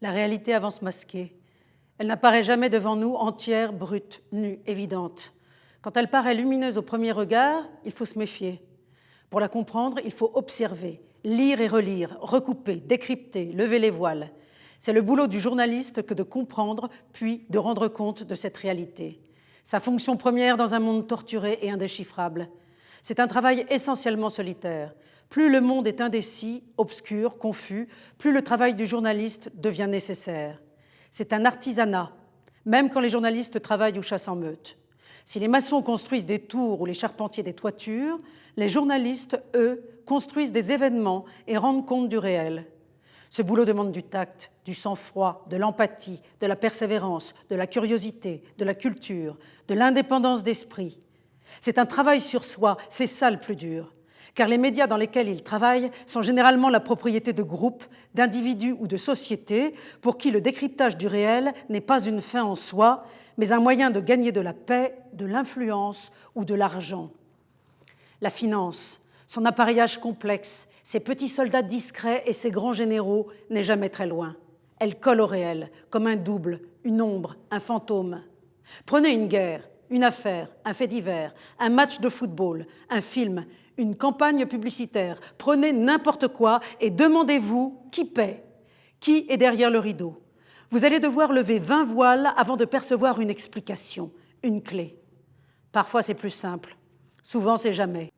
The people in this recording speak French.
La réalité avance masquée. Elle n'apparaît jamais devant nous entière, brute, nue, évidente. Quand elle paraît lumineuse au premier regard, il faut se méfier. Pour la comprendre, il faut observer, lire et relire, recouper, décrypter, lever les voiles. C'est le boulot du journaliste que de comprendre, puis de rendre compte de cette réalité. Sa fonction première dans un monde torturé et indéchiffrable. C'est un travail essentiellement solitaire. Plus le monde est indécis, obscur, confus, plus le travail du journaliste devient nécessaire. C'est un artisanat, même quand les journalistes travaillent ou chassent en meute. Si les maçons construisent des tours ou les charpentiers des toitures, les journalistes, eux, construisent des événements et rendent compte du réel. Ce boulot demande du tact, du sang-froid, de l'empathie, de la persévérance, de la curiosité, de la culture, de l'indépendance d'esprit. C'est un travail sur soi, c'est ça le plus dur. Car les médias dans lesquels ils travaillent sont généralement la propriété de groupes, d'individus ou de sociétés pour qui le décryptage du réel n'est pas une fin en soi, mais un moyen de gagner de la paix, de l'influence ou de l'argent. La finance, son appareillage complexe, ses petits soldats discrets et ses grands généraux n'est jamais très loin. Elle colle au réel, comme un double, une ombre, un fantôme. Prenez une guerre, une affaire, un fait divers, un match de football, un film, une campagne publicitaire. Prenez n'importe quoi et demandez-vous qui paie, qui est derrière le rideau. Vous allez devoir lever 20 voiles avant de percevoir une explication, une clé. Parfois c'est plus simple, souvent c'est jamais.